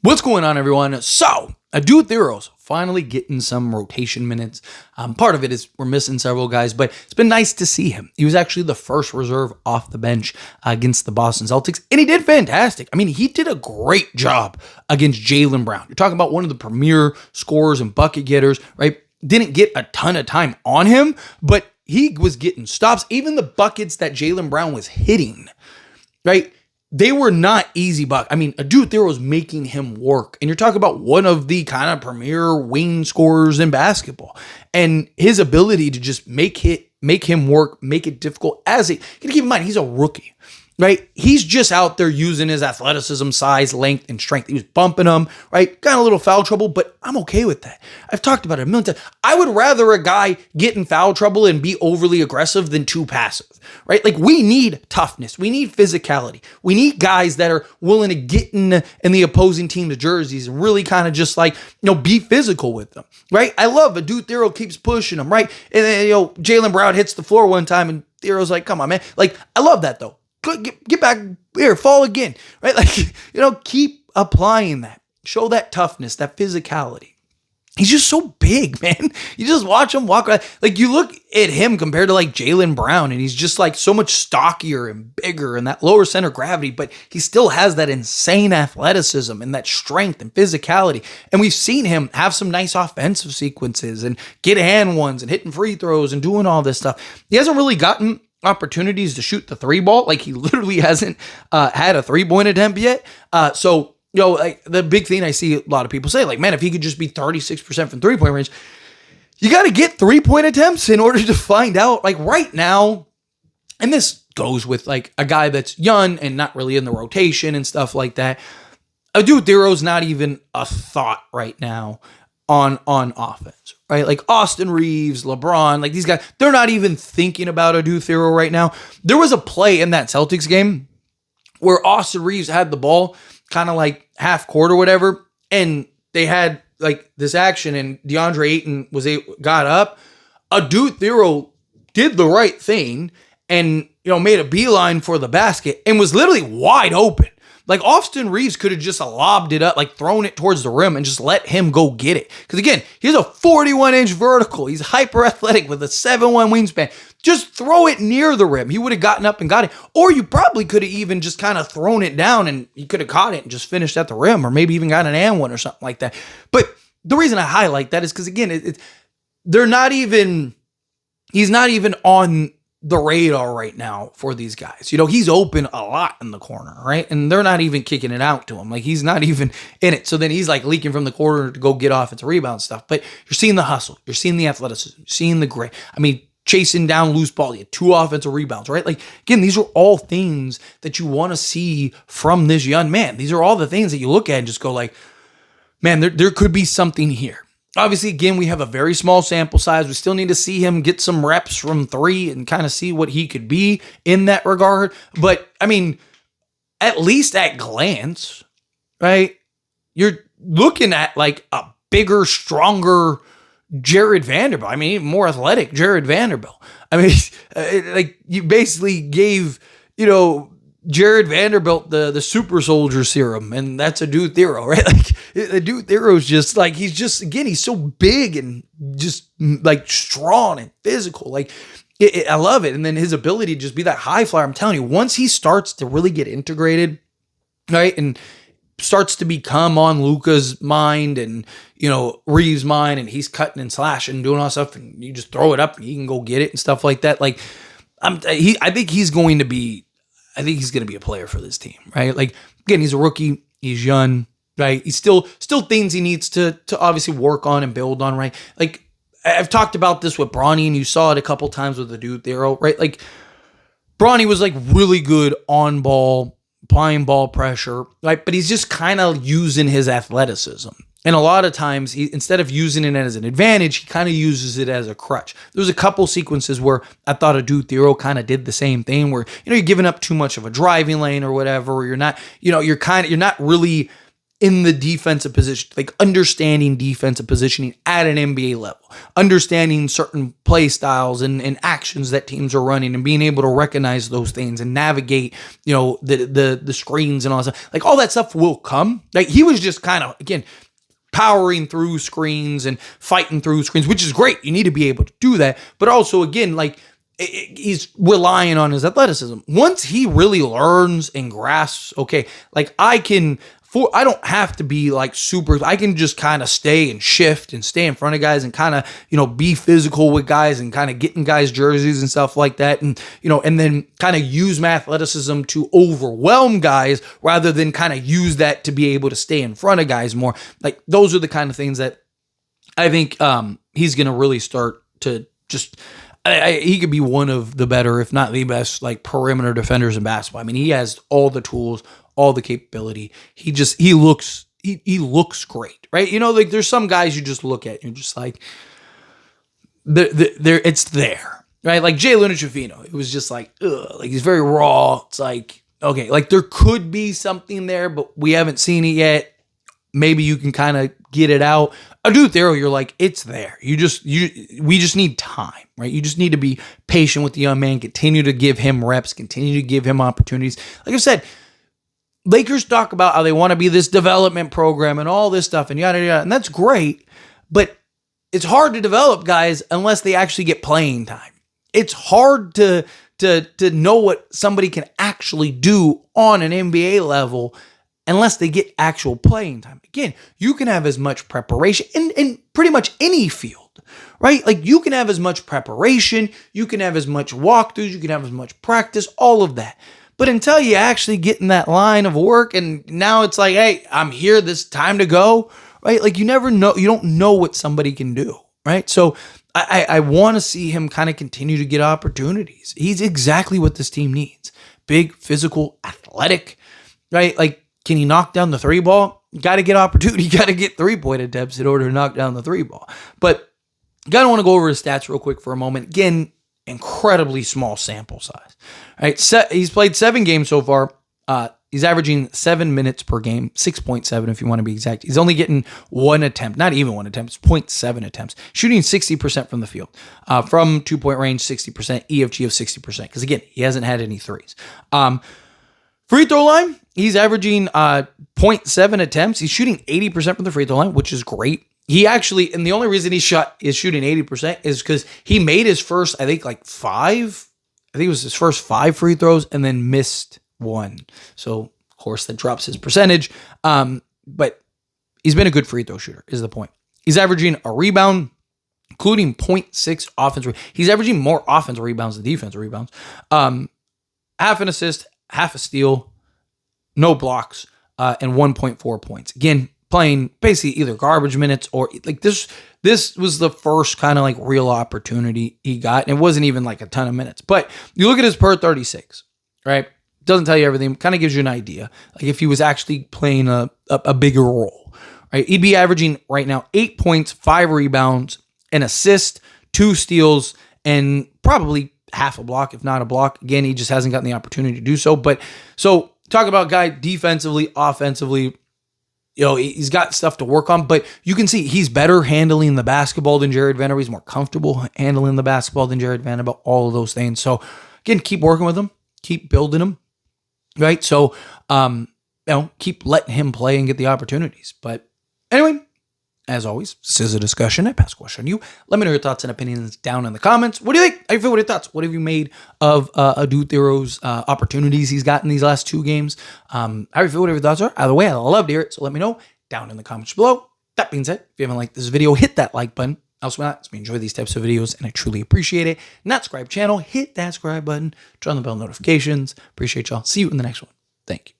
What's going on, everyone? So, Adou Thiero's finally getting some rotation minutes. Part of it is we're missing several guys, but it's been nice to see him. He was actually the first reserve off the bench against the Boston Celtics, and he did fantastic. I mean, he did a great job against Jaylen Brown. You're talking about one of the premier scorers and bucket getters, right? Didn't get a ton of time on him, but he was getting stops. Even the buckets that Jaylen Brown was hitting, right? They were not easy buck. I mean, Adou Thiero was making him work. And you're talking about one of the kind of premier wing scorers in basketball. And his ability to just make him work, make it difficult. You gotta keep in mind, he's a rookie, right? He's just out there using his athleticism, size, length, and strength. He was bumping them, right? Got a little foul trouble, but I'm okay with that. I've talked about it a million times. I would rather a guy get in foul trouble and be overly aggressive than too passive, right? Like, we need toughness. We need physicality. We need guys that are willing to get in the opposing team's jerseys and really kind of just be physical with them, right? I love Adou Thiero keeps pushing them, right? And then, Jaylen Brown hits the floor one time and Thiero's like, come on, man. Like, I love that, though. Get back here, fall again, right? Like, keep applying that. Show that toughness, that physicality. He's just so big, man. You just watch him walk around. Like, you look at him compared to Jaylen Brown, and he's just so much stockier and bigger and that lower center of gravity, but he still has that insane athleticism and that strength and physicality. And we've seen him have some nice offensive sequences and get hand ones and hitting free throws and doing all this stuff. He hasn't really gotten opportunities to shoot the three ball. He literally hasn't had a 3-point attempt yet. The big thing I see a lot of people say, man, if he could just be 36% from 3-point range, you got to get 3-point attempts in order to find out. Right now, and this goes with a guy that's young and not really in the rotation and stuff like that. Adou Thiero's not even a thought right now on offense, right? Austin Reeves, LeBron, these guys, they're not even thinking about Adou Thiero right now. There was a play in that Celtics game where Austin Reeves had the ball kind of half court or whatever, and they had this action, and DeAndre Ayton got up. Adou Thiero did the right thing and made a beeline for the basket and was literally wide open. Austin Reeves could have just lobbed it up, thrown it towards the rim and just let him go get it. Because again, he's a 41-inch vertical. He's hyper athletic with a 7'1" wingspan. Just throw it near the rim. He would have gotten up and got it. Or you probably could have even just kind of thrown it down and he could have caught it and just finished at the rim, or maybe even got an and one or something like that. But the reason I highlight that is because, again, he's not even on the radar right now for these guys. He's open a lot in the corner, right? And they're not even kicking it out to him. He's not even in it. So then he's leaking from the corner to go get offensive rebound stuff. But you're seeing the hustle. You're seeing the athleticism. You're seeing the grit. I mean, chasing down loose ball. You had 2 offensive rebounds, right? Again, these are all things that you want to see from this young man. These are all the things that you look at and just go man, there could be something here. Obviously, again, we have a very small sample size. We still need to see him get some reps from 3 and kind of see what he could be in that regard. But, I mean, at least at glance, right, you're looking at a bigger, stronger Jared Vanderbilt. I mean, even more athletic Jared Vanderbilt. I mean, you basically gave, Jared Vanderbilt the super soldier serum, and that's Adou Thiero, right? Adou Thiero's just he's just, again, he's so big and just strong and physical. I love it. And then his ability to just be that high flyer, I'm telling you, once he starts to really get integrated, right, and starts to become on Luka's mind and, Reeves' mind, and he's cutting and slashing and doing all that stuff, and you just throw it up and he can go get it and stuff like that. I think he's going to be a player for this team, right? Again, he's a rookie, he's young, right? He's still things he needs to obviously work on and build on, right? I've talked about this with Bronny, and you saw it a couple times with the Adou Thiero, right? Bronny was really good on ball, applying ball pressure, right? But he's just kind of using his athleticism. And a lot of times, instead of using it as an advantage, he kind of uses it as a crutch. There was a couple sequences where I thought Adou Thiero kind of did the same thing, where you're giving up too much of a driving lane or whatever, or you're not really in the defensive position, like understanding defensive positioning at an NBA level, understanding certain play styles and actions that teams are running, and being able to recognize those things and navigate, the screens and all that stuff. Like all that stuff will come. Like he was just kind of, again, powering through screens and fighting through screens, which is great. You need to be able to do that. But also, again, like he's relying on his athleticism. Once he really learns and grasps, okay, like I don't have to be like super, I can just kind of stay and shift and stay in front of guys and kind of, be physical with guys and kind of get in guys' jerseys and stuff like that. And, and then kind of use my athleticism to overwhelm guys rather than kind of use that to be able to stay in front of guys more. Like those are the kind of things that I think he's going to really start to just, he could be one of the better, if not the best, like perimeter defenders in basketball. I mean, he has all the tools, all the capability. He looks great, right? Like there's some guys you just look at and you're just like, it's there, right? Like Jay Lunachevino, it was just like, ugh, like he's very raw. It's like, okay, like there could be something there, but we haven't seen it yet. Maybe you can kind of get it out. Adou Thiero, you're like, it's there. We just need time, right? You just need to be patient with the young man, continue to give him reps, continue to give him opportunities. Like I said, Lakers talk about how they want to be this development program and all this stuff and yada, yada, and that's great, but it's hard to develop guys unless they actually get playing time. It's hard to know what somebody can actually do on an NBA level unless they get actual playing time. Again, you can have as much preparation in pretty much any field, right? Like you can have as much preparation, you can have as much walkthroughs, you can have as much practice, all of that. But until you actually get in that line of work and now it's like, hey, I'm here, this time to go, right? Like you never know, you don't know what somebody can do, right? So I want to see him kind of continue to get opportunities. He's exactly what this team needs. Big, physical, athletic, right? Like, can he knock down the three ball? You got to get opportunity. You got to get 3-point attempts in order to knock down the three ball. But kind of want to go over his stats real quick for a moment. Again, incredibly small sample size. Right? He's played 7 games so far. He's averaging 7 minutes per game, 6.7 if you want to be exact. He's only getting 1 attempt, not even 1 attempt, it's 0.7 attempts. Shooting 60% from the field. From 2-point range, 60%, EFG of 60%. Because again, he hasn't had any threes. Free throw line, he's averaging 0.7 attempts. He's shooting 80% from the free throw line, which is great. He actually, and the only reason is shooting 80% is because he made his first, I think it was his first 5 free throws and then missed 1. So, of course, that drops his percentage. But he's been a good free throw shooter, is the point. He's averaging a rebound, including 0.6 offense. He's averaging more offensive rebounds than defensive rebounds. Half an assist, half a steal, no blocks, and 1.4 points. Again, playing basically either garbage minutes or like this was the first kind of like real opportunity he got. And it wasn't even like a ton of minutes. But you look at his per 36, right? Doesn't tell you everything, kind of gives you an idea. Like if he was actually playing a bigger role, right? He'd be averaging right now 8 points, 5 rebounds, an assist, 2 steals, and probably half a block, if not a block. Again, he just hasn't gotten the opportunity to do so. But so talk about guy defensively, offensively, he's got stuff to work on, but you can see he's better handling the basketball than Jared Vanderbilt. He's more comfortable handling the basketball than Jared Vanderbilt, all of those things. So again, keep working with him, keep building him, right? So, keep letting him play and get the opportunities. But anyway, as always, this is a discussion. I pass the question on you. Let me know your thoughts and opinions down in the comments. What do you think? How do you feel? What are your thoughts? What have you made of Adou Thiero's opportunities he's gotten these last 2 games? How do you feel? Whatever your thoughts are. Either way, I'd love to hear it. So let me know down in the comments below. That being said, if you haven't liked this video, hit that like button. Also, if you enjoy these types of videos, and I truly appreciate it. Not subscribe channel, hit that subscribe button, turn on the bell notifications. Appreciate y'all. See you in the next one. Thank you.